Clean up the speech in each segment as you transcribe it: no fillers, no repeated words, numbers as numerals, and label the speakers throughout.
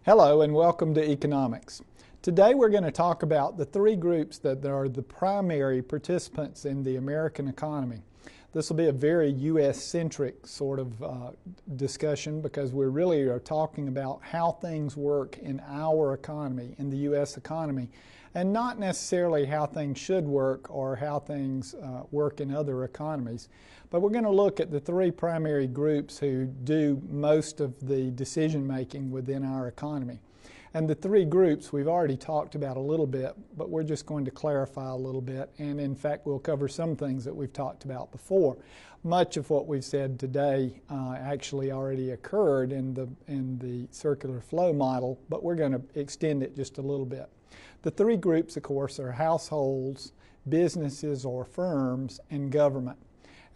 Speaker 1: Hello and welcome to Economics. Today we're going to talk about the three groups that are the primary participants in the American economy. This will be a very U.S.-centric sort of discussion because we really are talking about how things work in our economy, in the U.S. economy, and not necessarily how things should work or how things work in other economies. But we're going to look at the three primary groups who do most of the decision making within our economy. And the three groups we've already talked about a little bit, but we're just going to clarify a little bit. And in fact, we'll cover some things that we've talked about before. Much of what we've said today actually already occurred in the circular flow model, but we're going to extend it just a little bit. The three groups, of course, are households, businesses or firms, and government.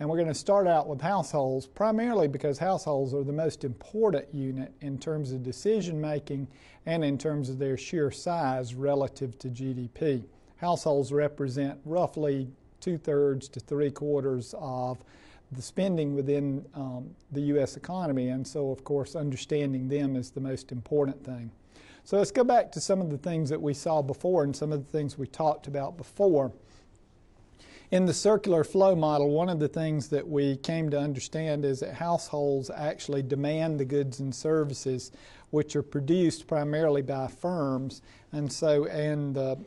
Speaker 1: And we're going to start out with households, primarily because households are the most important unit in terms of decision making and in terms of their sheer size relative to GDP. Households represent roughly 2/3 to 3/4 of the spending within the U.S. economy, and so of course understanding them is the most important thing. So let's go back to some of the things that we saw before and some of the things we talked about before. In the circular flow model, one of the things that we came to understand is that households actually demand the goods and services which are produced primarily by firms, and so in the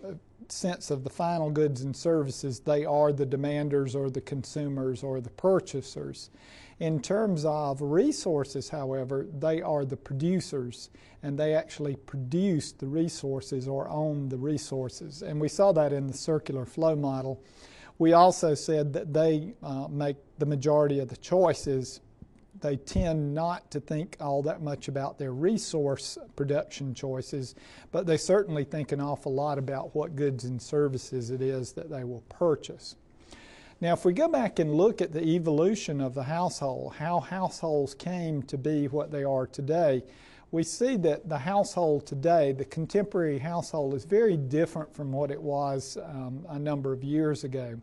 Speaker 1: sense of the final goods and services, they are the demanders or the consumers or the purchasers. In terms of resources, however, they are the producers, and they actually produce the resources or own the resources. And we saw that in the circular flow model. We also said that they make the majority of the choices. They tend not to think all that much about their resource production choices, but they certainly think an awful lot about what goods and services it is that they will purchase. Now, if we go back and look at the evolution of the household, how households came to be what they are today, we see that the household today, the contemporary household, is very different from what it was a number of years ago.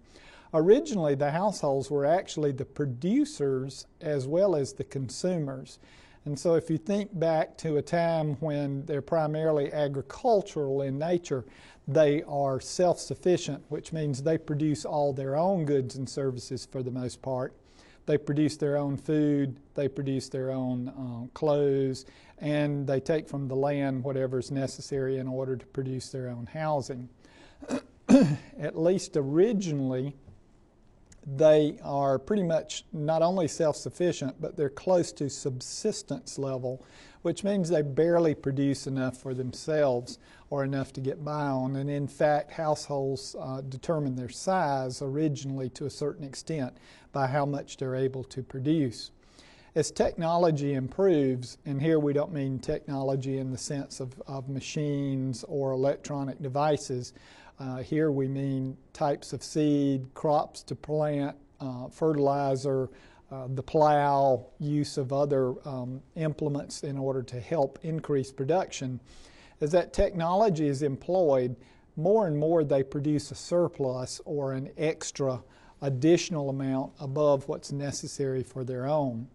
Speaker 1: Originally, the households were actually the producers as well as the consumers. And so if you think back to a time when they're primarily agricultural in nature, they are self-sufficient, which means they produce all their own goods and services for the most part. They produce their own food, they produce their own clothes, and they take from the land whatever is necessary in order to produce their own housing. At least originally, they are pretty much not only self-sufficient, but they're close to subsistence level, which means they barely produce enough for themselves or enough to get by on. And in fact, households determine their size originally to a certain extent by how much they're able to produce. As technology improves, and here we don't mean technology in the sense of machines or electronic devices, here we mean types of seed, crops to plant, fertilizer, the plow, use of other implements in order to help increase production. As that technology is employed, more and more they produce a surplus or an extra additional amount above what's necessary for their own.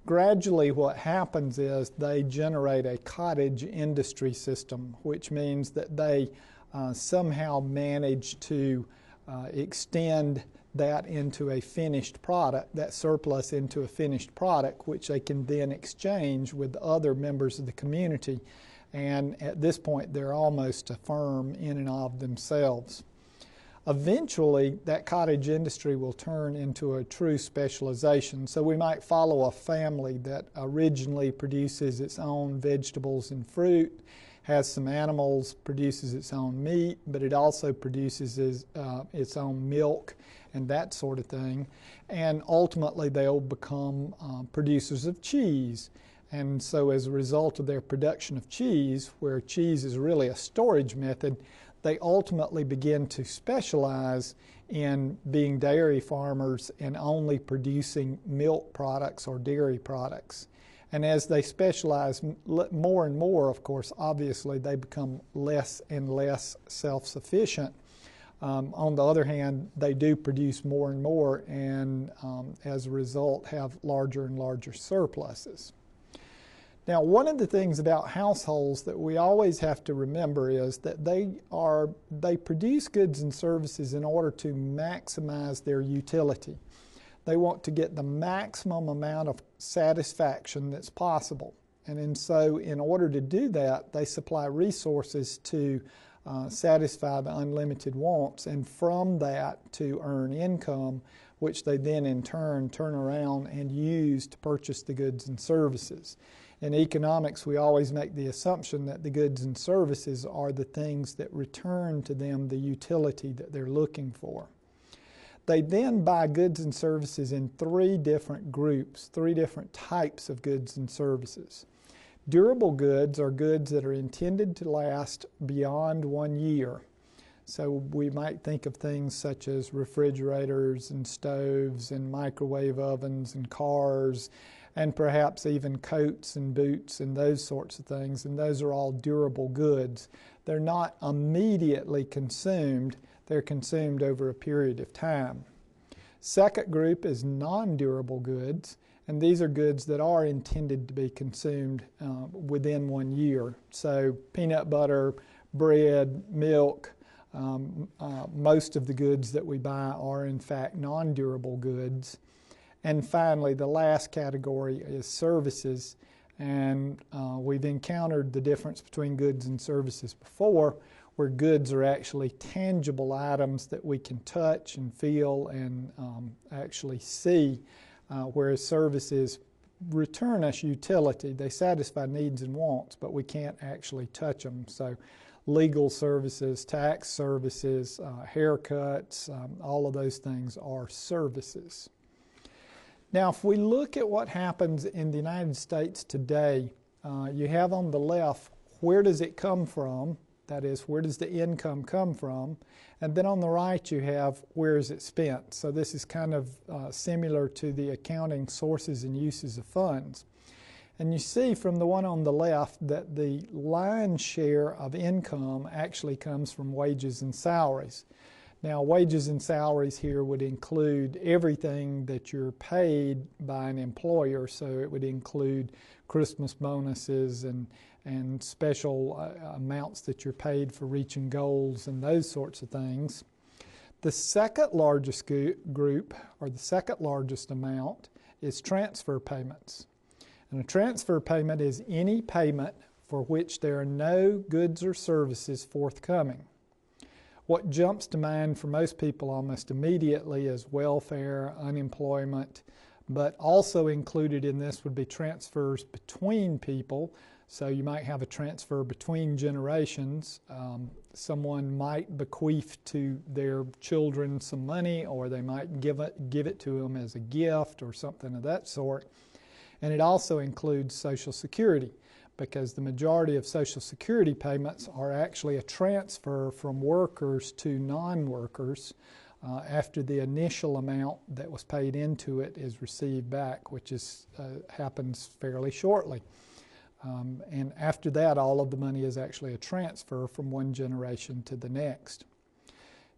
Speaker 1: Gradually what happens is they generate a cottage industry system, which means that they somehow manage to extend that into a finished product, that surplus into a finished product, which they can then exchange with other members of the community. And at this point, they're almost a firm in and of themselves. Eventually, that cottage industry will turn into a true specialization. So we might follow a family that originally produces its own vegetables and fruit, has some animals, produces its own meat, but it also produces its own milk and that sort of thing. And ultimately, they'll become producers of cheese. And so as a result of their production of cheese, where cheese is really a storage method, they ultimately begin to specialize in being dairy farmers and only producing milk products or dairy products. And as they specialize more and more, of course, obviously they become less and less self-sufficient. On the other hand, they do produce more and more and as a result have larger and larger surpluses. Now, one of the things about households that we always have to remember is that they produce goods and services in order to maximize their utility. They want to get the maximum amount of satisfaction that's possible. And so in order to do that, they supply resources to satisfy the unlimited wants, and from that to earn income, which they then in turn around and use to purchase the goods and services. In economics, we always make the assumption that the goods and services are the things that return to them the utility that they're looking for. They then buy goods and services in three different groups, three different types of goods and services. Durable goods are goods that are intended to last beyond 1 year. So we might think of things such as refrigerators and stoves and microwave ovens and cars and perhaps even coats and boots and those sorts of things, and those are all durable goods. They're not immediately consumed, they're consumed over a period of time. Second group is non-durable goods, and these are goods that are intended to be consumed within 1 year. So peanut butter, bread, milk, most of the goods that we buy are in fact non-durable goods. And finally, the last category is services, and we've encountered the difference between goods and services before, where goods are actually tangible items that we can touch and feel and actually see, whereas services return us utility. They satisfy needs and wants, but we can't actually touch them. So legal services, tax services, haircuts, all of those things are services. Now, if we look at what happens in the United States today, you have on the left, where does it come from? That is, where does the income come from? And then on the right, you have where is it spent? So this is kind of similar to the accounting sources and uses of funds. And you see from the one on the left that the lion's share of income actually comes from wages and salaries. Now, wages and salaries here would include everything that you're paid by an employer, so it would include Christmas bonuses and special amounts that you're paid for reaching goals and those sorts of things. The second largest group, or the second largest amount, is transfer payments. And a transfer payment is any payment for which there are no goods or services forthcoming. What jumps to mind for most people almost immediately is welfare, unemployment, but also included in this would be transfers between people. So you might have a transfer between generations. Someone might bequeath to their children some money, or they might give it to them as a gift or something of that sort. And it also includes Social Security, because the majority of Social Security payments are actually a transfer from workers to non-workers after the initial amount that was paid into it is received back, which happens fairly shortly. And after that, all of the money is actually a transfer from one generation to the next.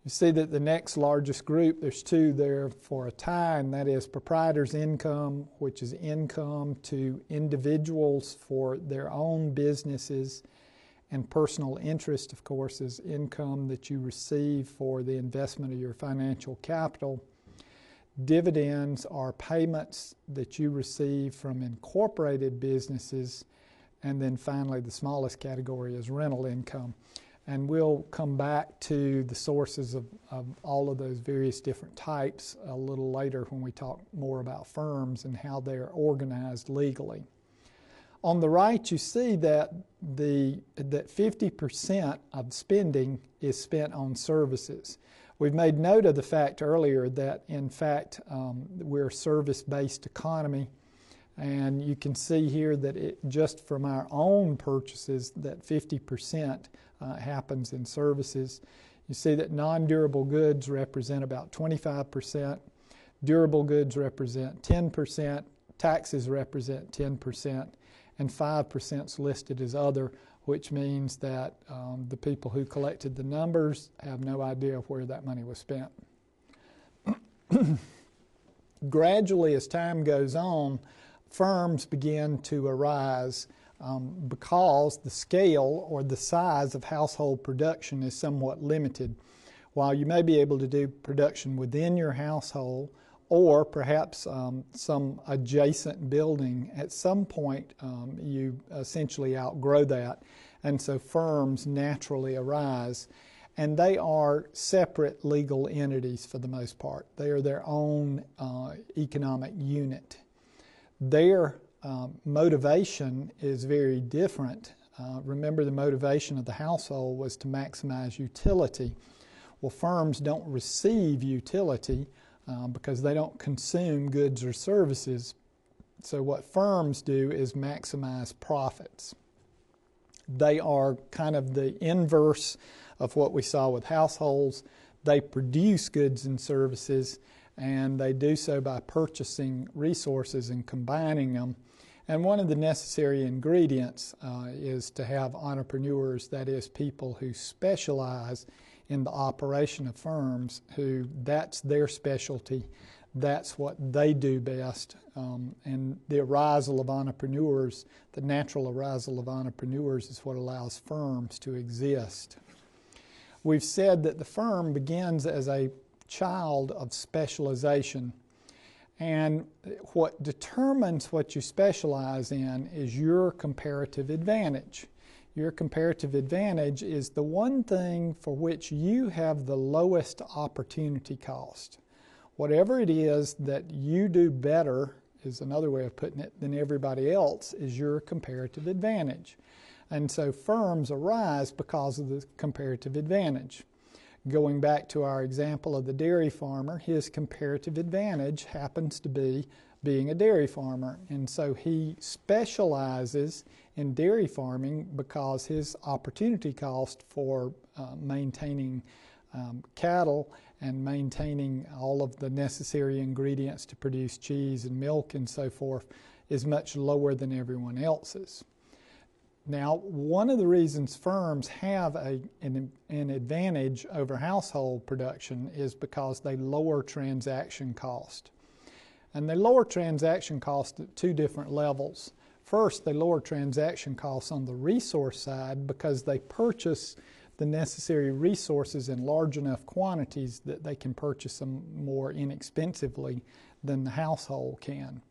Speaker 1: You see that the next largest group, there's two there for a tie, and that is proprietor's income, which is income to individuals for their own businesses, and personal interest, of course, is income that you receive for the investment of your financial capital. Dividends are payments that you receive from incorporated businesses, and then finally the smallest category is rental income. And we'll come back to the sources of all of those various different types a little later when we talk more about firms and how they're organized legally. On the right, you see that 50% of spending is spent on services. We've made note of the fact earlier that, in fact, we're a service-based economy. And you can see here that just from our own purchases, that 50% happens in services. You see that non-durable goods represent about 25%, durable goods represent 10%, taxes represent 10%, and 5% is listed as other, which means that the people who collected the numbers have no idea where that money was spent. Gradually, as time goes on, firms begin to arise. because the scale or the size of household production is somewhat limited. While you may be able to do production within your household or perhaps some adjacent building, at some point you essentially outgrow that, and so firms naturally arise. And they are separate legal entities for the most part. They are their own economic unit. Their motivation is very different. Remember, the motivation of the household was to maximize utility. Well, firms don't receive utility because they don't consume goods or services. So what firms do is maximize profits. They are kind of the inverse of what we saw with households. They produce goods and services, and they do so by purchasing resources and combining them. And one of the necessary ingredients is to have entrepreneurs, that is, people who specialize in the operation of firms, who that's their specialty, that's what they do best. And the arousal of entrepreneurs, the natural arousal of entrepreneurs, is what allows firms to exist. We've said that the firm begins as a child of specialization, and what determines what you specialize in is your comparative advantage. Your comparative advantage is the one thing for which you have the lowest opportunity cost. Whatever it is that you do better, is another way of putting it, than everybody else, is your comparative advantage. And so firms arise because of the comparative advantage. Going back to our example of the dairy farmer, his comparative advantage happens to be being a dairy farmer. And so he specializes in dairy farming because his opportunity cost for maintaining cattle and maintaining all of the necessary ingredients to produce cheese and milk and so forth is much lower than everyone else's. Now, one of the reasons firms have an advantage over household production is because they lower transaction cost. And they lower transaction cost at two different levels. First, they lower transaction costs on the resource side because they purchase the necessary resources in large enough quantities that they can purchase them more inexpensively than the household can.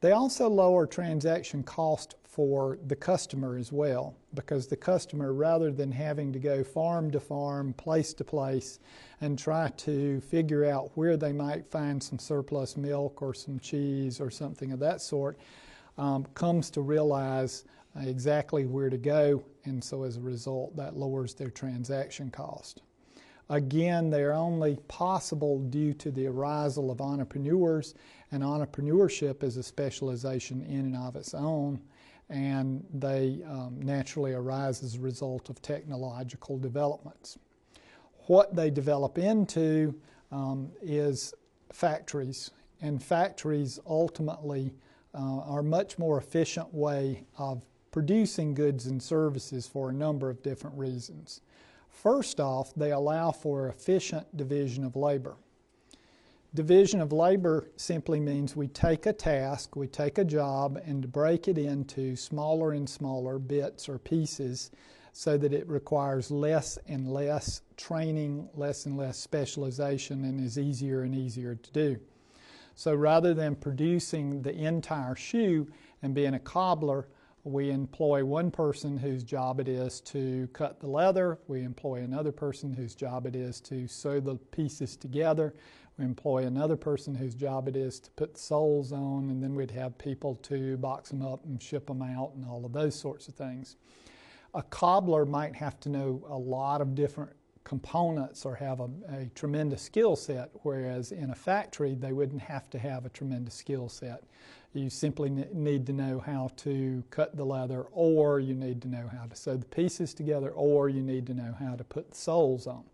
Speaker 1: They also lower transaction cost for the customer as well, because the customer, rather than having to go farm to farm, place to place, and try to figure out where they might find some surplus milk or some cheese or something of that sort, comes to realize exactly where to go, and so as a result that lowers their transaction cost. Again, they're only possible due to the arousal of entrepreneurs, and entrepreneurship is a specialization in and of its own, and they naturally arise as a result of technological developments. What they develop into is factories, and factories ultimately are a much more efficient way of producing goods and services for a number of different reasons. First off, they allow for efficient division of labor. Division of labor simply means we take a task, we take a job, and break it into smaller and smaller bits or pieces so that it requires less and less training, less and less specialization, and is easier and easier to do. So rather than producing the entire shoe and being a cobbler, we employ one person whose job it is to cut the leather. We employ another person whose job it is to sew the pieces together. We employ another person whose job it is to put the soles on, and then we'd have people to box them up and ship them out and all of those sorts of things. A cobbler might have to know a lot of different components or have a tremendous skill set, whereas in a factory they wouldn't have to have a tremendous skill set. You simply need to know how to cut the leather, or you need to know how to sew the pieces together, or you need to know how to put the soles on.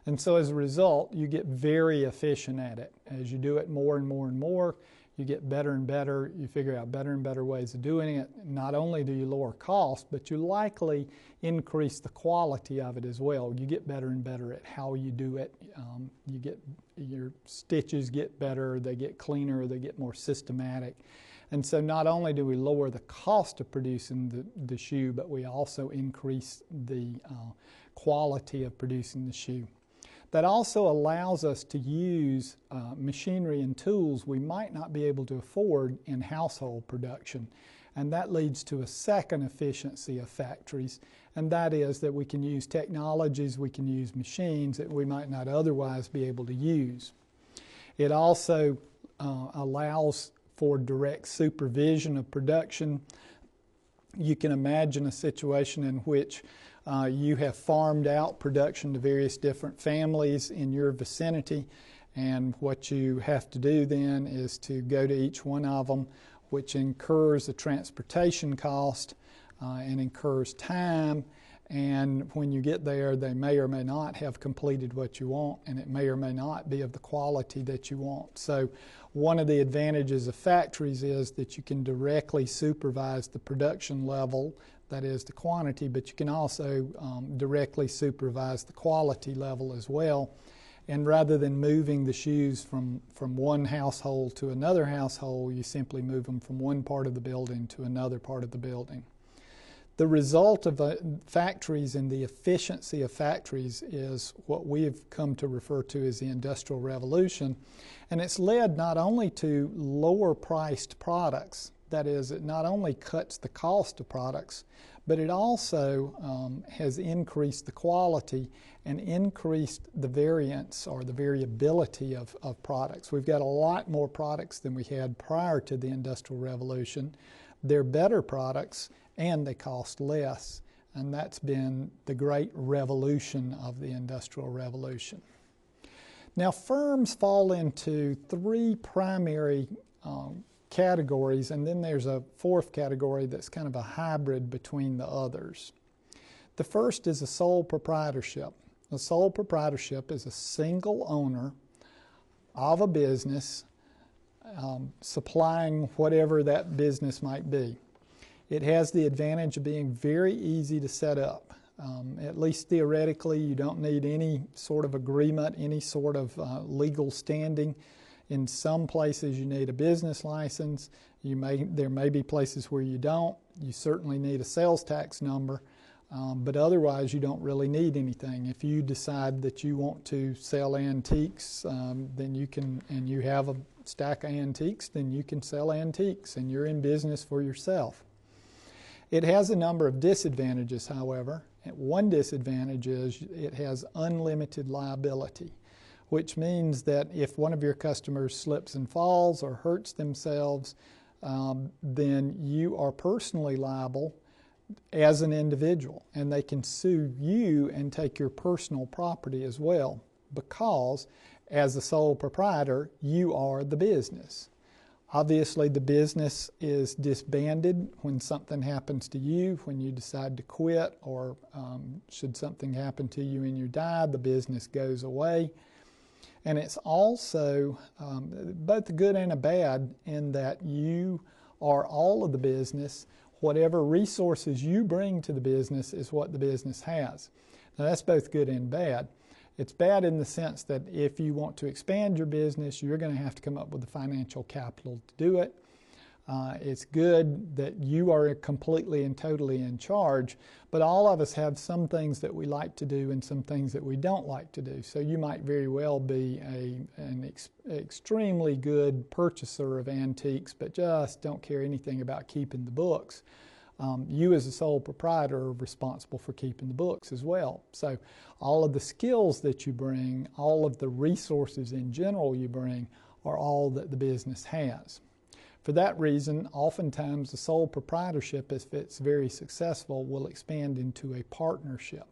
Speaker 1: And so as a result, you get very efficient at it. As you do it more and more and more, you get better and better. You figure out better and better ways of doing it. Not only do you lower cost, but you likely increase the quality of it as well. You get better and better at how you do it. Your stitches get better, they get cleaner, they get more systematic. And so not only do we lower the cost of producing the shoe, but we also increase the quality of producing the shoe. That also allows us to use machinery and tools we might not be able to afford in household production. And that leads to a second efficiency of factories, and that is that we can use technologies, we can use machines that we might not otherwise be able to use. It also allows for direct supervision of production. You can imagine a situation in which you have farmed out production to various different families in your vicinity, and what you have to do then is to go to each one of them, which incurs a transportation cost and incurs time, and when you get there they may or may not have completed what you want, and it may or may not be of the quality that you want. So one of the advantages of factories is that you can directly supervise the production level, that is the quantity, but you can also directly supervise the quality level as well. And rather than moving the shoes from one household to another household, you simply move them from one part of the building to another part of the building. The result of factories and the efficiency of factories is what we have come to refer to as the Industrial Revolution. And it's led not only to lower priced products, that is, it not only cuts the cost of products, but it also has increased the quality and increased the variance or the variability of products. We've got a lot more products than we had prior to the Industrial Revolution. They're better products and they cost less, and that's been the great revolution of the Industrial Revolution. Now, firms fall into three primary categories, and then there's a fourth category that's kind of a hybrid between the others. The first is a sole proprietorship. A sole proprietorship is a single owner of a business supplying whatever that business might be. It has the advantage of being very easy to set up. At least theoretically, you don't need any sort of agreement, any sort of legal standing. In some places you need a business license. There may be places where you don't. You certainly need a sales tax number, but otherwise you don't really need anything. If you decide that you want to sell antiques, then you can, and you have a stack of antiques, then you can sell antiques and you're in business for yourself. It has a number of disadvantages, however. One disadvantage is it has unlimited liability, which means that if one of your customers slips and falls or hurts themselves, then you are personally liable as an individual, and they can sue you and take your personal property as well, because as the sole proprietor, you are the business. Obviously, the business is disbanded when something happens to you, when you decide to quit, or should something happen to you and you die, the business goes away. And it's also both a good and a bad in that you are all of the business. Whatever resources you bring to the business is what the business has. Now, that's both good and bad. It's bad in the sense that if you want to expand your business, you're going to have to come up with the financial capital to do it. It's good that you are completely and totally in charge, but all of us have some things that we like to do and some things that we don't like to do. So you might very well be an extremely good purchaser of antiques, but just don't care anything about keeping the books. You as a sole proprietor are responsible for keeping the books as well. So all of the skills that you bring, all of the resources in general you bring, are all that the business has. For that reason, oftentimes the sole proprietorship, if it's very successful, will expand into a partnership.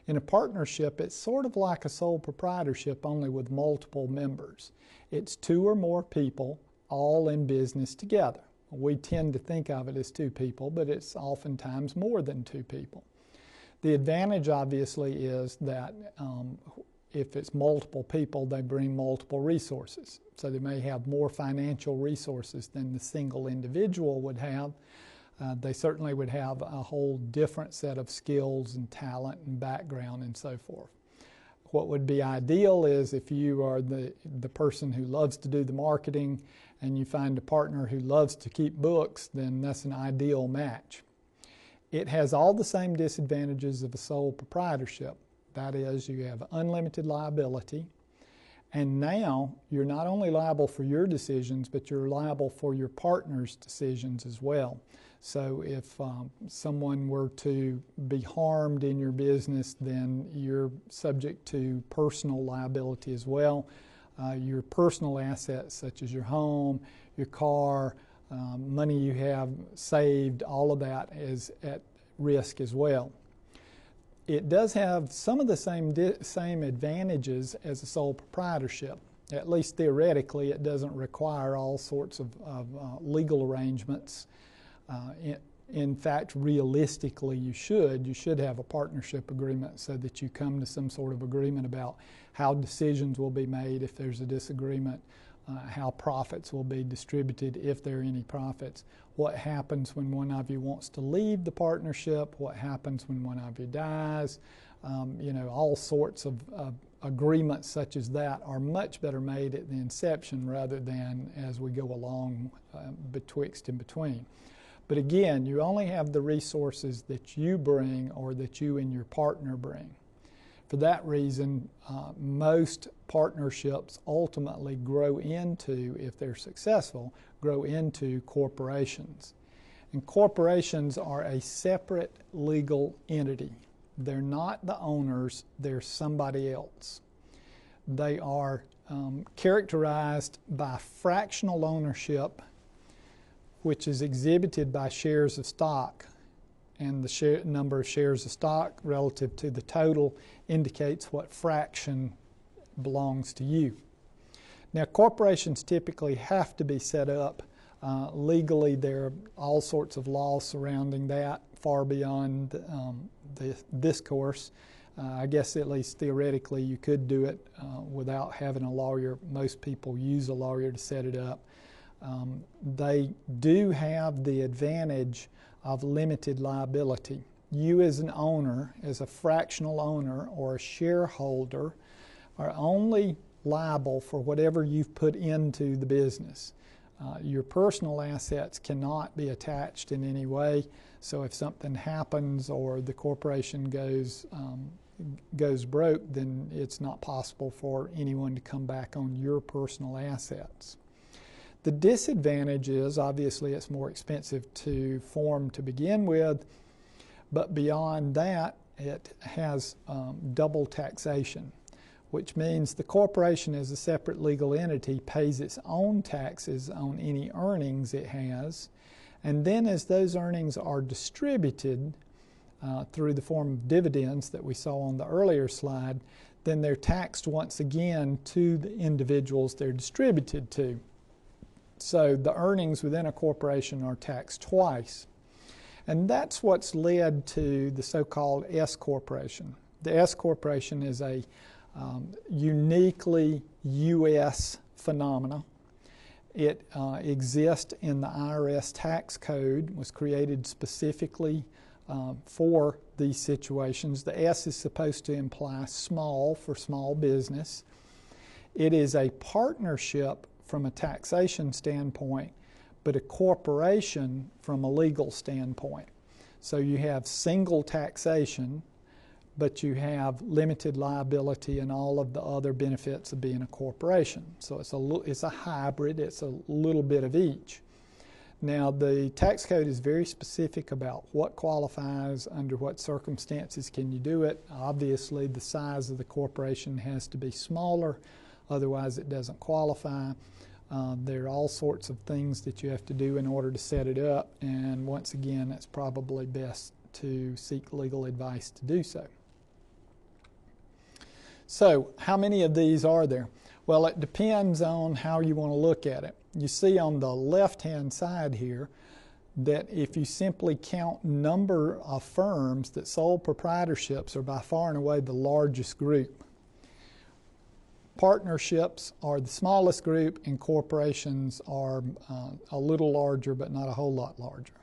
Speaker 1: In a partnership, it's sort of like a sole proprietorship, only with multiple members. It's two or more people all in business together. We tend to think of it as two people, but it's oftentimes more than two people. The advantage, obviously, is that if it's multiple people, they bring multiple resources. So they may have more financial resources than the single individual would have. They certainly would have a whole different set of skills and talent and background and so forth. What would be ideal is if you are the person who loves to do the marketing and you find a partner who loves to keep books, then that's an ideal match. It has all the same disadvantages of a sole proprietorship. That is, you have unlimited liability, and now you're not only liable for your decisions, but you're liable for your partner's decisions as well. So if someone were to be harmed in your business, then you're subject to personal liability as well. Your personal assets such as your home, your car, money you have saved, all of that is at risk as well. It does have some of the same advantages as a sole proprietorship. At least theoretically, it doesn't require all sorts of legal arrangements. In fact, realistically, you should have a partnership agreement so that you come to some sort of agreement about how decisions will be made if there's a disagreement, how profits will be distributed if there are any profits, what happens when one of you wants to leave the partnership, what happens when one of you dies. All sorts of agreements such as that are much better made at the inception rather than as we go along betwixt and between. But again, you only have the resources that you bring or that you and your partner bring. For that reason, most partnerships ultimately grow into, if they're successful, grow into corporations. And corporations are a separate legal entity. They're not the owners, they're somebody else. They are characterized by fractional ownership, which is exhibited by shares of stock, and the number of shares of stock relative to the total indicates what fraction belongs to you. Now, corporations typically have to be set up legally. There are all sorts of laws surrounding that, far beyond this course. I guess at least theoretically you could do it without having a lawyer. Most people use a lawyer to set it up. They do have the advantage of limited liability. You as an owner, as a fractional owner or a shareholder, are only liable for whatever you've put into the business. Your personal assets cannot be attached in any way, so if something happens or the corporation goes broke, then it's not possible for anyone to come back on your personal assets. The disadvantage is, obviously, it's more expensive to form to begin with, but beyond that, it has double taxation, which means the corporation as a separate legal entity pays its own taxes on any earnings it has, and then as those earnings are distributed through the form of dividends that we saw on the earlier slide, then they're taxed once again to the individuals they're distributed to. So the earnings within a corporation are taxed twice. And that's what's led to the so-called S corporation. The S corporation is a uniquely U.S. phenomena. It exists in the IRS tax code, was created specifically for these situations. The S is supposed to imply small for small business. It is a partnership from a taxation standpoint, but a corporation from a legal standpoint. So you have single taxation, but you have limited liability and all of the other benefits of being a corporation. So it's a hybrid, it's a little bit of each. Now, the tax code is very specific about what qualifies, under what circumstances can you do it. Obviously, the size of the corporation has to be smaller, otherwise it doesn't qualify. There are all sorts of things that you have to do in order to set it up, and once again, it's probably best to seek legal advice to do so. So, how many of these are there? Well, it depends on how you want to look at it. You see on the left-hand side here that if you simply count number of firms, that sole proprietorships are by far and away the largest group. Partnerships are the smallest group, and corporations are a little larger, but not a whole lot larger.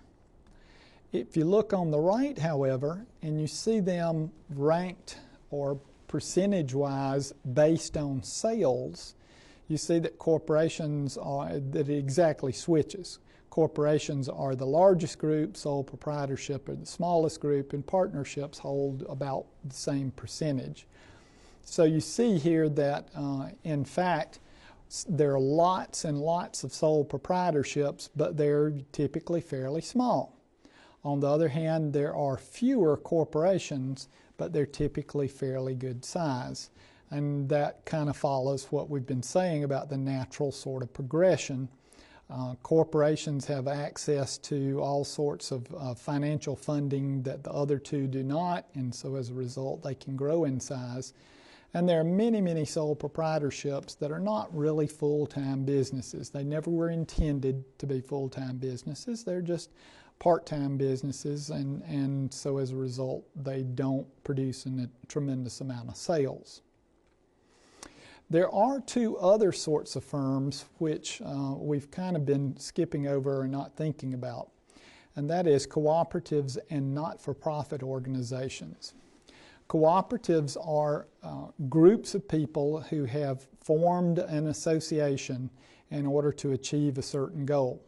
Speaker 1: If you look on the right, however, and you see them ranked or percentage-wise based on sales, you see that corporations that it exactly switches. Corporations are the largest group, sole proprietorship are the smallest group, and partnerships hold about the same percentage. So you see here that, in fact, there are lots and lots of sole proprietorships, but they're typically fairly small. On the other hand, there are fewer corporations, but they're typically fairly good size. And that kind of follows what we've been saying about the natural sort of progression. Corporations have access to all sorts of financial funding that the other two do not, and so as a result they can grow in size. And there are many, many sole proprietorships that are not really full-time businesses. They never were intended to be full-time businesses. They're just part-time businesses, and so as a result they don't produce a tremendous amount of sales. There are two other sorts of firms which we've kind of been skipping over or not thinking about, and that is cooperatives and not-for-profit organizations. Cooperatives are groups of people who have formed an association in order to achieve a certain goal.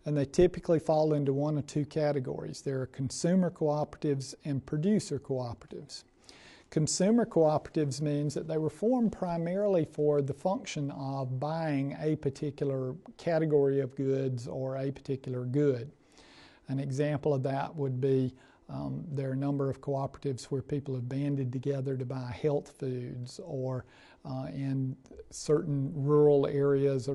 Speaker 1: And they typically fall into one of two categories. There are consumer cooperatives and producer cooperatives. Consumer cooperatives means that they were formed primarily for the function of buying a particular category of goods or a particular good. An example of that would be there are a number of cooperatives where people have banded together to buy health foods, or in certain rural areas,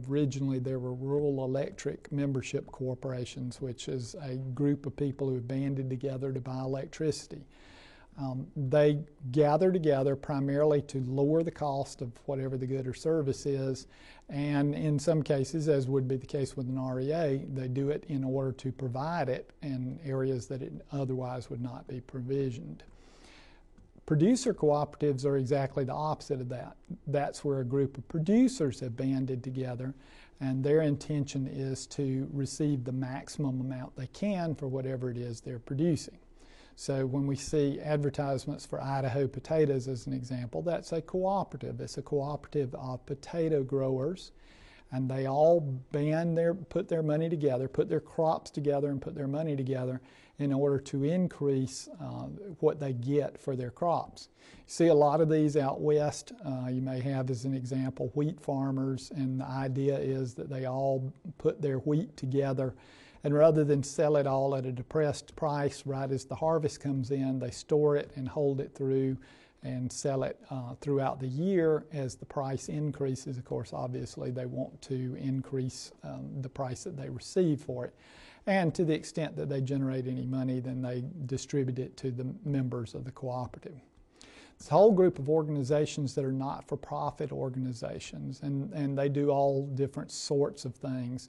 Speaker 1: originally there were rural electric membership corporations, which is a group of people who have banded together to buy electricity. They gather together primarily to lower the cost of whatever the good or service is, and in some cases, as would be the case with an REA, they do it in order to provide it in areas that it otherwise would not be provisioned. Producer cooperatives are exactly the opposite of that. That's where a group of producers have banded together, and their intention is to receive the maximum amount they can for whatever it is they're producing. So when we see advertisements for Idaho potatoes as an example, that's a cooperative. It's a cooperative of potato growers, and they all put their money together, put their crops together and put their money together in order to increase what they get for their crops. You see a lot of these out west. You may have, as an example, wheat farmers, and the idea is that they all put their wheat together, and rather than sell it all at a depressed price right as the harvest comes in, they store it and hold it through and sell it throughout the year. As the price increases, of course, obviously they want to increase the price that they receive for it. And to the extent that they generate any money, then they distribute it to the members of the cooperative. It's a whole group of organizations that are not-for-profit organizations, and they do all different sorts of things.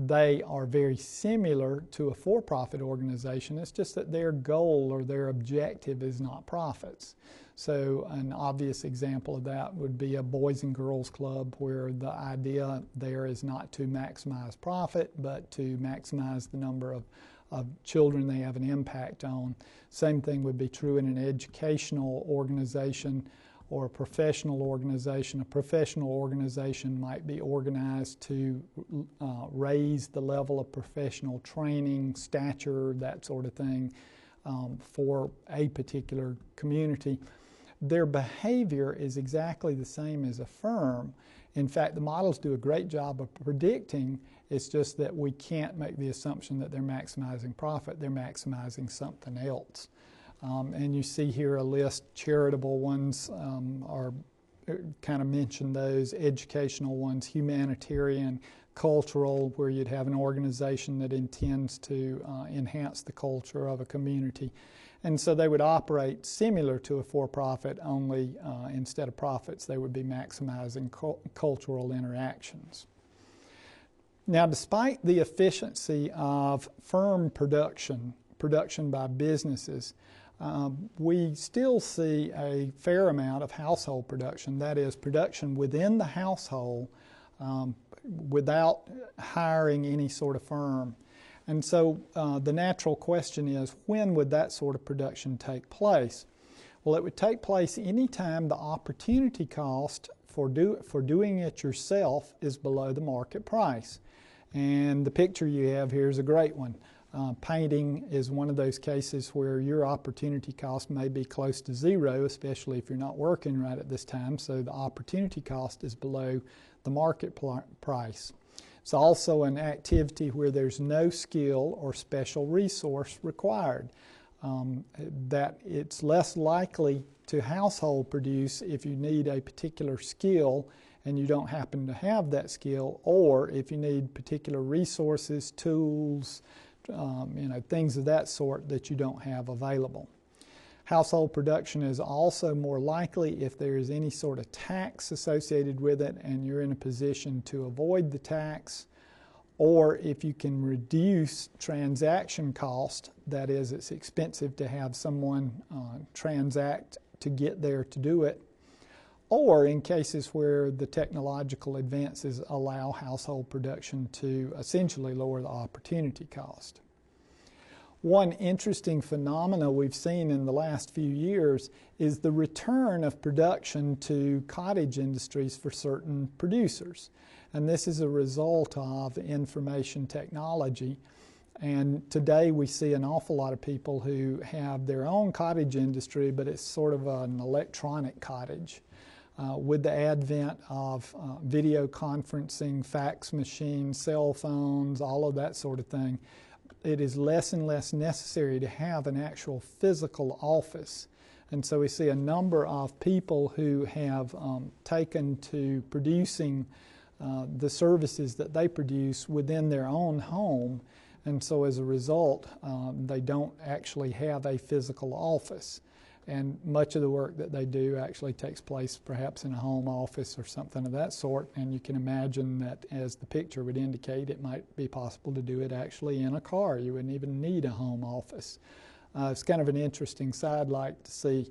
Speaker 1: They are very similar to a for-profit organization. It's just that their goal or their objective is not profits. So an obvious example of that would be a Boys and Girls Club, where the idea there is not to maximize profit, but to maximize the number of children they have an impact on. Same thing would be true in an educational organization or a professional organization. A professional organization might be organized to raise the level of professional training, stature, that sort of thing for a particular community. Their behavior is exactly the same as a firm. In fact, the models do a great job of predicting. It's just that we can't make the assumption that they're maximizing profit. They're maximizing something else. And you see here a list. Charitable ones are kind of mention those, educational ones, humanitarian, cultural, where you'd have an organization that intends to enhance the culture of a community. And so they would operate similar to a for-profit, only instead of profits, they would be maximizing cultural interactions. Now, despite the efficiency of firm production by businesses, we still see a fair amount of household production, that is, production within the household without hiring any sort of firm. And so the natural question is, when would that sort of production take place? Well, it would take place anytime the opportunity cost for doing it yourself is below the market price. And the picture you have here is a great one. Painting is one of those cases where your opportunity cost may be close to zero, especially if you're not working right at this time, so the opportunity cost is below the market price. It's also an activity where there's no skill or special resource required. That it's less likely to household produce if you need a particular skill and you don't happen to have that skill, or if you need particular resources, tools, things of that sort that you don't have available. Household production is also more likely if there is any sort of tax associated with it and you're in a position to avoid the tax, or if you can reduce transaction cost, that is, it's expensive to have someone transact to get there to do it, or in cases where the technological advances allow household production to essentially lower the opportunity cost. One interesting phenomena we've seen in the last few years is the return of production to cottage industries for certain producers. And this is a result of information technology. And today we see an awful lot of people who have their own cottage industry, but it's sort of an electronic cottage. With the advent of video conferencing, fax machines, cell phones, all of that sort of thing, it is less and less necessary to have an actual physical office. And so we see a number of people who have taken to producing the services that they produce within their own home. And so as a result, they don't actually have a physical office. And much of the work that they do actually takes place perhaps in a home office or something of that sort. And you can imagine that, as the picture would indicate, it might be possible to do it actually in a car. You wouldn't even need a home office. It's kind of an interesting sidelight to see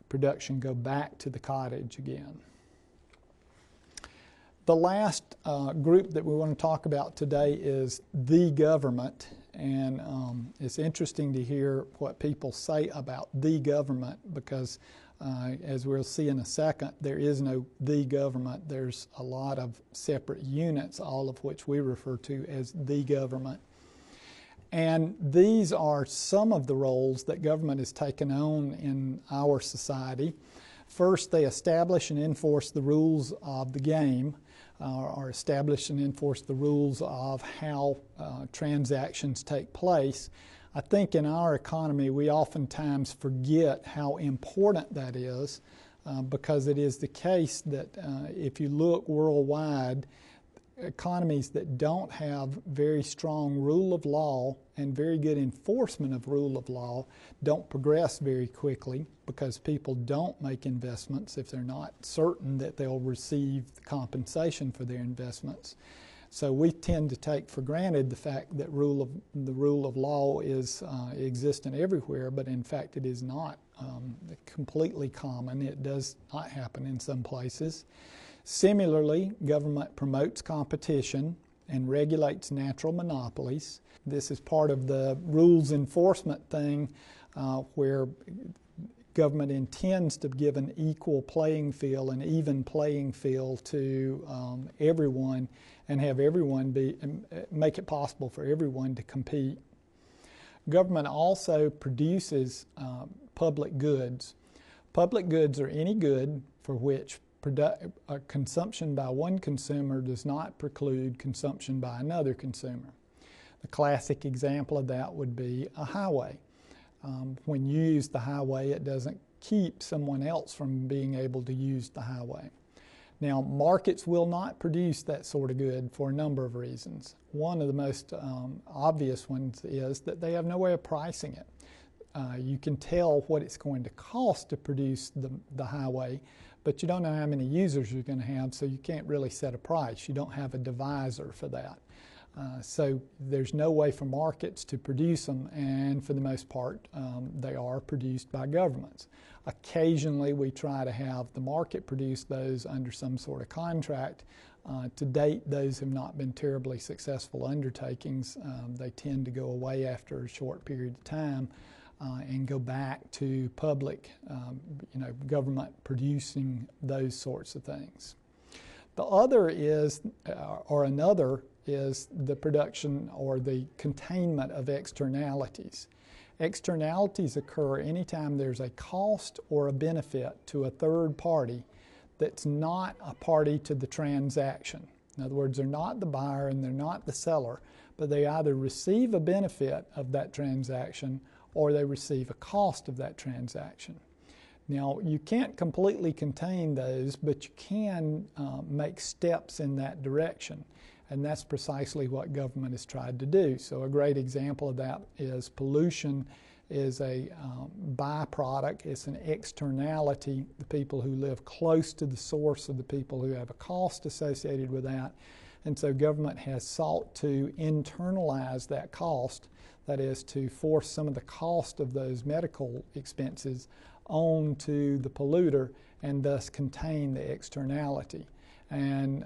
Speaker 1: production go back to the cottage again. The last group that we want to talk about today is the government. And it's interesting to hear what people say about the government because, as we'll see in a second, there is no the government. There's a lot of separate units, all of which we refer to as the government. And these are some of the roles that government has taken on in our society. First, they establish and enforce the rules of the game, or establish and enforce the rules of how transactions take place. I think in our economy we oftentimes forget how important that is because it is the case that if you look worldwide, economies that don't have very strong rule of law and very good enforcement of rule of law don't progress very quickly because people don't make investments if they're not certain that they'll receive compensation for their investments. So we tend to take for granted the fact that the rule of law is existent everywhere, but in fact it is not completely common. It does not happen in some places. Similarly, government promotes competition and regulates natural monopolies. This is part of the rules enforcement thing where government intends to give an equal playing field, an even playing field to everyone and have everyone make it possible for everyone to compete. Government also produces public goods. Public goods are any good for which consumption by one consumer does not preclude consumption by another consumer. The classic example of that would be a highway. When you use the highway, it doesn't keep someone else from being able to use the highway. Now, markets will not produce that sort of good for a number of reasons. One of the most obvious ones is that they have no way of pricing it. You can tell what it's going to cost to produce the highway, but you don't know how many users you're going to have, so you can't really set a price. You don't have a divisor for that. So there's no way for markets to produce them, and for the most part, they are produced by governments. Occasionally, we try to have the market produce those under some sort of contract. To date, those have not been terribly successful undertakings. They tend to go away after a short period of time. and go back to public, government producing those sorts of things. The other is, another is the production or the containment of externalities. Externalities occur anytime there's a cost or a benefit to a third party that's not a party to the transaction. In other words, they're not the buyer and they're not the seller, but they either receive a benefit of that transaction or they receive a cost of that transaction. Now, you can't completely contain those, but you can make steps in that direction, and that's precisely what government has tried to do. So a great example of that is pollution is a byproduct. It's an externality. The people who live close to the source are the people who have a cost associated with that. And so government has sought to internalize that cost, that is, to force some of the cost of those medical expenses on to the polluter and thus contain the externality. And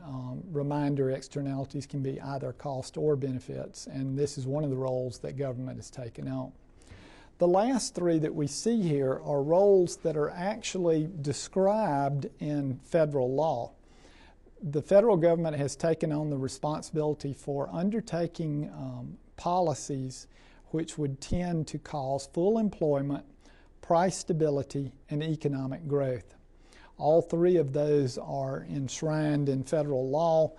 Speaker 1: reminder, externalities can be either cost or benefits, and this is one of the roles that government has taken on. The last three that we see here are roles that are actually described in federal law. The federal government has taken on the responsibility for undertaking policies which would tend to cause full employment, price stability, and economic growth. All three of those are enshrined in federal law.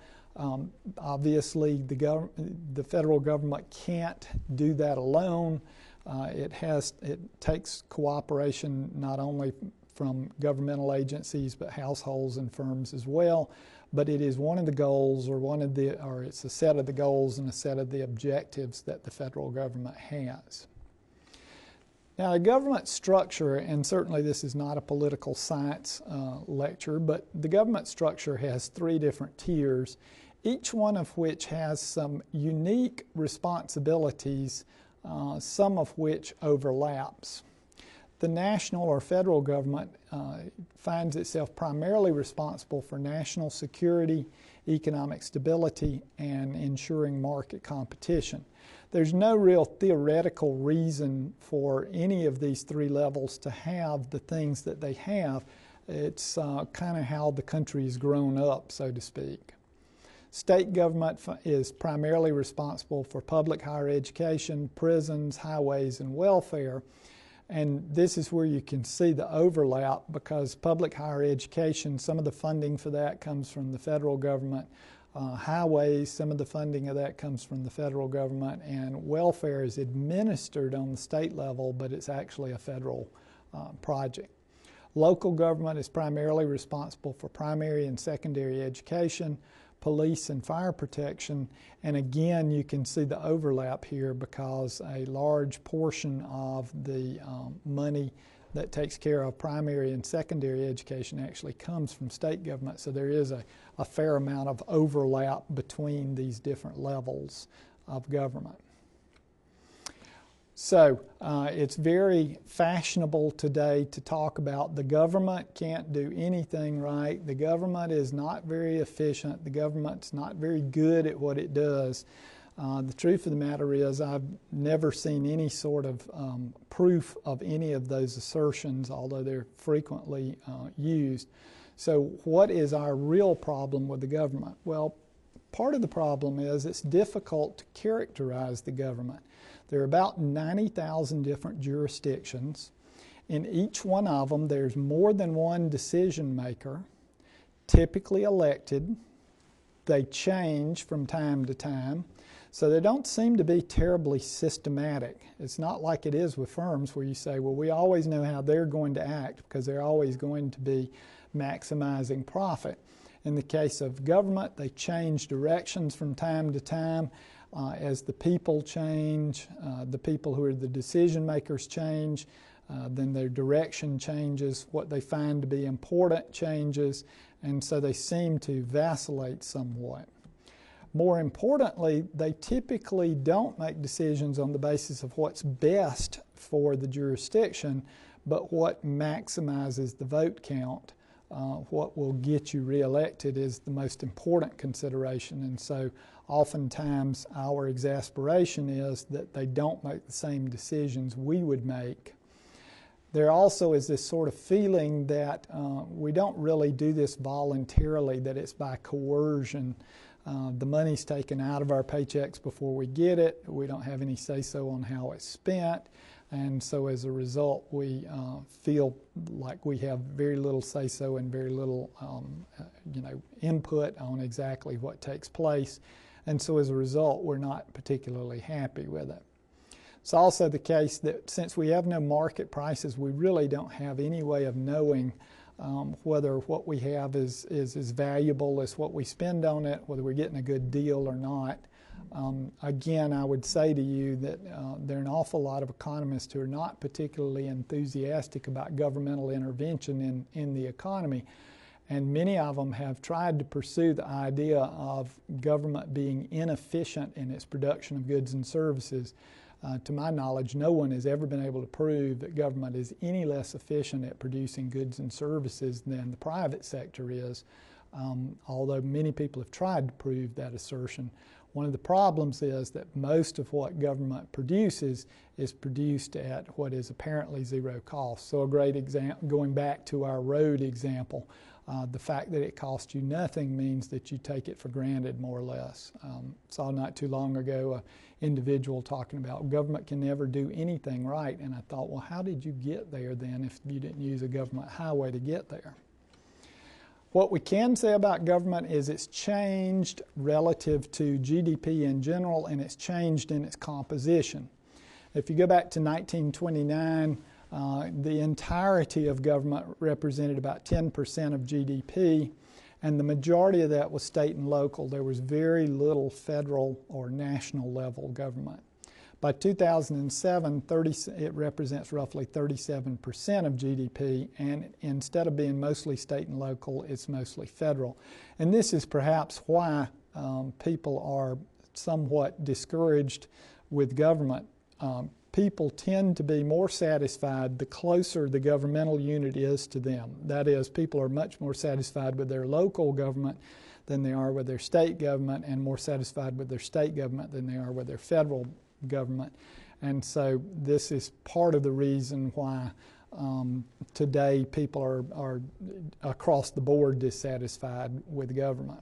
Speaker 1: Obviously, the federal government can't do that alone. It takes cooperation not only from governmental agencies but households and firms as well. But it is one of the goals, or it's a set of the goals and a set of the objectives that the federal government has. Now, a government structure, and certainly this is not a political science lecture, but the government structure has three different tiers, each one of which has some unique responsibilities, some of which overlaps. The national or federal government finds itself primarily responsible for national security, economic stability, and ensuring market competition. There's no real theoretical reason for any of these three levels to have the things that they have. It's kind of how the country has grown up, so to speak. State government is primarily responsible for public higher education, prisons, highways, and welfare. And this is where you can see the overlap, because public higher education, some of the funding for that comes from the federal government. Highways, some of the funding of that comes from the federal government, and welfare is administered on the state level, but it's actually a federal project. Local government is primarily responsible for primary and secondary education, police and fire protection, and again you can see the overlap here because a large portion of the money that takes care of primary and secondary education actually comes from state government, so there is a fair amount of overlap between these different levels of government. So it's very fashionable today to talk about the government can't do anything right, the government is not very efficient, the government's not very good at what it does. The truth of the matter is I've never seen any sort of proof of any of those assertions, although they're frequently used. So what is our real problem with the government? Well, part of the problem is it's difficult to characterize the government. There are about 90,000 different jurisdictions. In each one of them, there's more than one decision maker, typically elected. They change from time to time. So they don't seem to be terribly systematic. It's not like it is with firms where you say, well, we always know how they're going to act because they're always going to be maximizing profit. In the case of government, they change directions from time to time. As the people change, the people who are the decision makers change, then their direction changes, what they find to be important changes, and so they seem to vacillate somewhat. More importantly, they typically don't make decisions on the basis of what's best for the jurisdiction, but what maximizes the vote count what will get you reelected is the most important consideration. And so oftentimes our exasperation is that they don't make the same decisions we would make. There also is this sort of feeling that we don't really do this voluntarily, that it's by coercion. The money's taken out of our paychecks before we get it. We don't have any say-so on how it's spent. And so as a result, we feel like we have very little say-so and very little input on exactly what takes place. And so as a result, we're not particularly happy with it. It's also the case that since we have no market prices, we really don't have any way of knowing whether what we have is as valuable as what we spend on it, whether we're getting a good deal or not. Again, I would say to you that there are an awful lot of economists who are not particularly enthusiastic about governmental intervention in the economy. And many of them have tried to pursue the idea of government being inefficient in its production of goods and services. To my knowledge, no one has ever been able to prove that government is any less efficient at producing goods and services than the private sector is, although many people have tried to prove that assertion. One of the problems is that most of what government produces is produced at what is apparently zero cost. So a great example, going back to our road example, the fact that it costs you nothing means that you take it for granted, more or less. Saw not too long ago an individual talking about government can never do anything right, and I thought, well, how did you get there then if you didn't use a government highway to get there? What we can say about government is it's changed relative to GDP in general, and it's changed in its composition. If you go back to 1929, the entirety of government represented about 10% of GDP, and the majority of that was state and local. There was very little federal or national level government. By 2007, it represents roughly 37% of GDP, and instead of being mostly state and local, it's mostly federal. And this is perhaps why people are somewhat discouraged with government. People tend to be more satisfied the closer the governmental unit is to them. That is, people are much more satisfied with their local government than they are with their state government, and more satisfied with their state government than they are with their federal government. And so this is part of the reason why today people are across the board dissatisfied with government.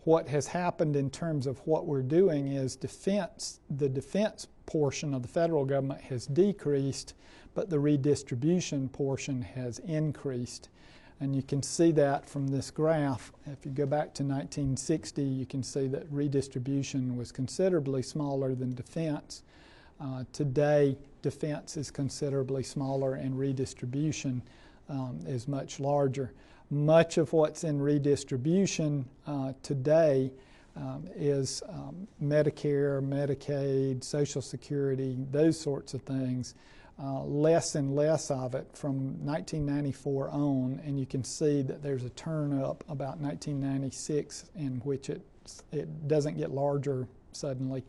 Speaker 1: What has happened in terms of what we're doing is the defense portion of the federal government has decreased, but the redistribution portion has increased. And you can see that from this graph. If you go back to 1960, you can see that redistribution was considerably smaller than defense. Today, defense is considerably smaller and redistribution is much larger. Much of what's in redistribution today is Medicare, Medicaid, Social Security, those sorts of things. Less and less of it from 1994 on, and you can see that there's a turn up about 1996 in which it doesn't get larger suddenly,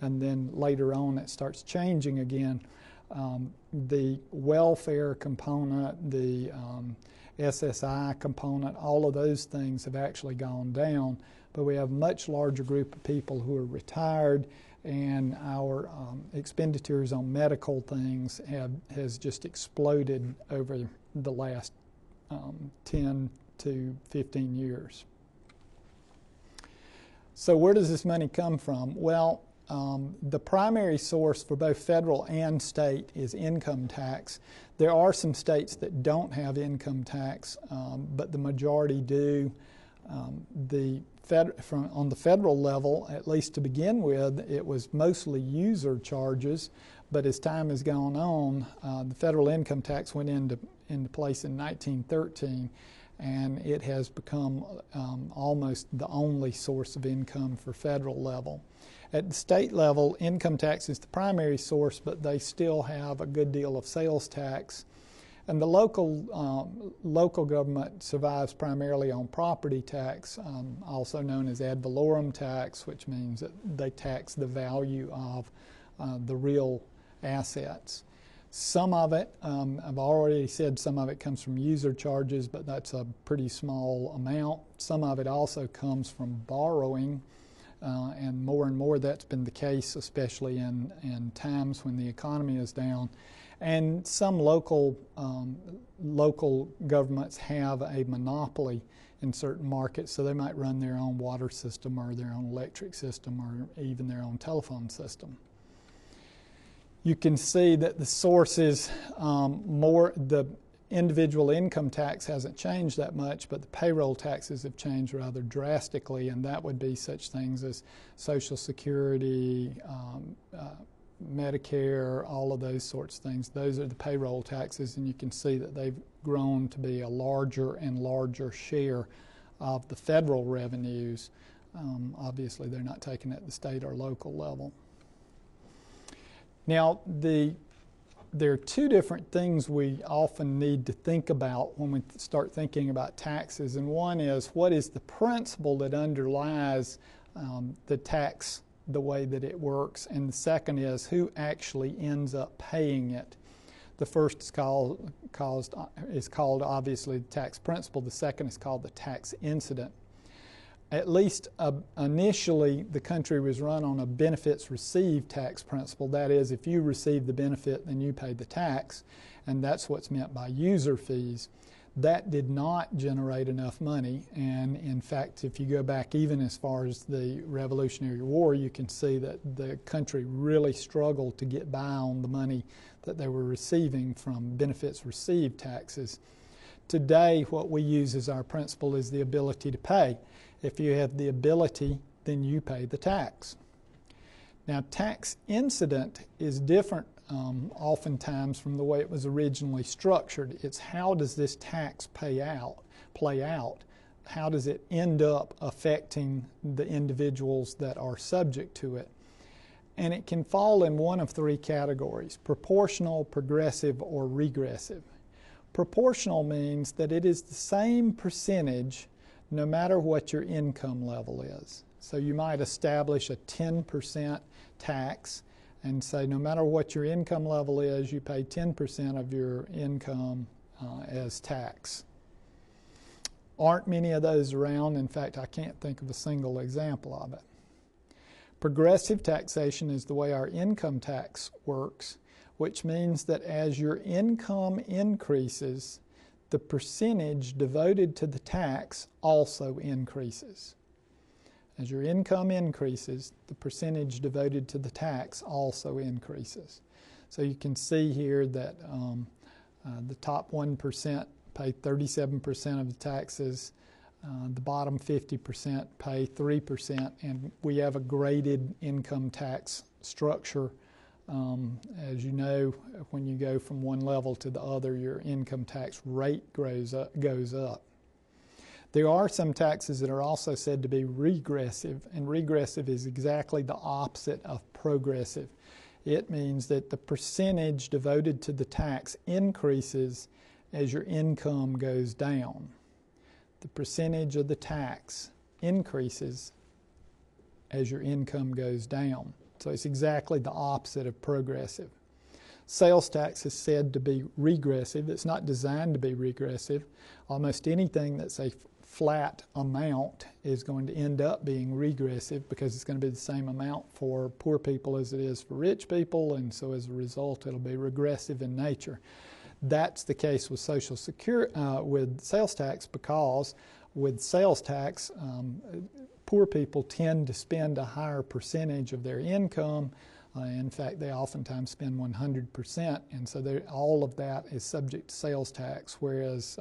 Speaker 1: and then later on it starts changing again. The welfare component, the SSI component, all of those things have actually gone down, but we have a much larger group of people who are retired, and our expenditures on medical things has just exploded over the last 10 to 15 years. So where does this money come from? Well, the primary source for both federal and state is income tax. There are some states that don't have income tax, but the majority do. On the federal level, at least to begin with, it was mostly user charges, but as time has gone on, the federal income tax went into place in 1913, and it has become almost the only source of income for federal level. At the state level, income tax is the primary source, but they still have a good deal of sales tax. And the local government survives primarily on property tax, also known as ad valorem tax, which means that they tax the value of the real assets. Some of it, I've already said some of it comes from user charges, but that's a pretty small amount. Some of it also comes from borrowing, and more that's been the case, especially in times when the economy is down. And some local governments have a monopoly in certain markets, so they might run their own water system or their own electric system or even their own telephone system. You can see that the sources, the individual income tax hasn't changed that much, but the payroll taxes have changed rather drastically, and that would be such things as Social Security, Medicare, all of those sorts of things. Those are the payroll taxes, and you can see that they've grown to be a larger and larger share of the federal revenues. Obviously, they're not taken at the state or local level. Now, there are two different things we often need to think about when we start thinking about taxes, and one is what is the principle that underlies the tax, the way that it works, and the second is who actually ends up paying it. The first is called obviously the tax principle. The second is called the tax incident. At least initially, the country was run on a benefits received tax principle. That is, if you receive the benefit, then you pay the tax, and that's what's meant by user fees. That did not generate enough money, and in fact, if you go back even as far as the Revolutionary War, you can see that the country really struggled to get by on the money that they were receiving from benefits received taxes. Today, what we use as our principle is the ability to pay. If you have the ability, then you pay the tax. Now, tax incident is different oftentimes from the way it was originally structured. It's how does this tax play out? How does it end up affecting the individuals that are subject to it? And it can fall in one of three categories: proportional, progressive, or regressive. Proportional means that it is the same percentage no matter what your income level is. So you might establish a 10% tax and say no matter what your income level is, you pay 10% of your income as tax. Aren't many of those around. In fact, I can't think of a single example of it. Progressive taxation is the way our income tax works, which means that as your income increases, the percentage devoted to the tax also increases. As your income increases, the percentage devoted to the tax also increases. So you can see here that the top 1% pay 37% of the taxes, the bottom 50% pay 3%, and we have a graded income tax structure. As you know, when you go from one level to the other, your income tax rate goes up. There are some taxes that are also said to be regressive, and regressive is exactly the opposite of progressive. It means that the percentage devoted to the tax increases as your income goes down. The percentage of the tax increases as your income goes down. So it's exactly the opposite of progressive. Sales tax is said to be regressive. It's not designed to be regressive. Almost anything that's a flat amount is going to end up being regressive because it's going to be the same amount for poor people as it is for rich people, and so as a result it'll be regressive in nature. That's the case with Social Security, with sales tax, because with sales tax, poor people tend to spend a higher percentage of their income. In fact, they oftentimes spend 100%, and so all of that is subject to sales tax, whereas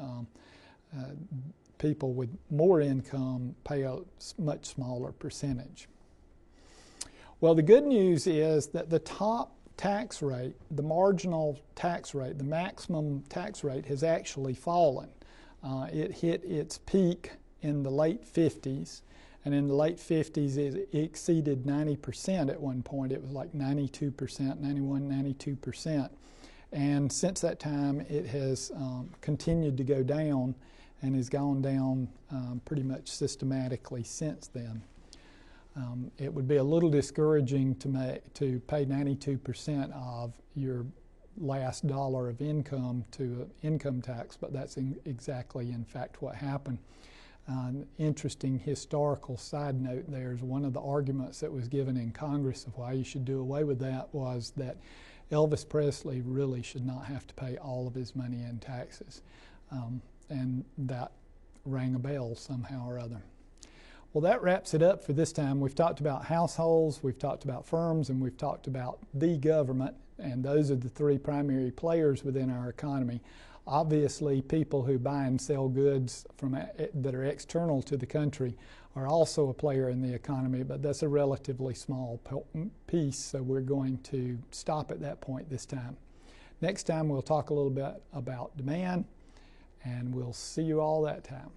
Speaker 1: people with more income pay a much smaller percentage. Well, the good news is that the top tax rate, the marginal tax rate, the maximum tax rate has actually fallen. It hit its peak in the late 50s, and in the late 50s it exceeded 90% at one point. It was like 92%, 91, 92%. And since that time it has continued to go down and has gone down pretty much systematically since then. It would be a little discouraging to pay 92% of your last dollar of income to income tax, but that's exactly, in fact, what happened. An interesting historical side note there is one of the arguments that was given in Congress of why you should do away with that was that Elvis Presley really should not have to pay all of his money in taxes. And that rang a bell somehow or other. Well, that wraps it up for this time. We've talked about households, we've talked about firms, and we've talked about the government, and those are the three primary players within our economy. Obviously, people who buy and sell goods that are external to the country are also a player in the economy, but that's a relatively small piece, so we're going to stop at that point this time. Next time, we'll talk a little bit about demand, and we'll see you all that time.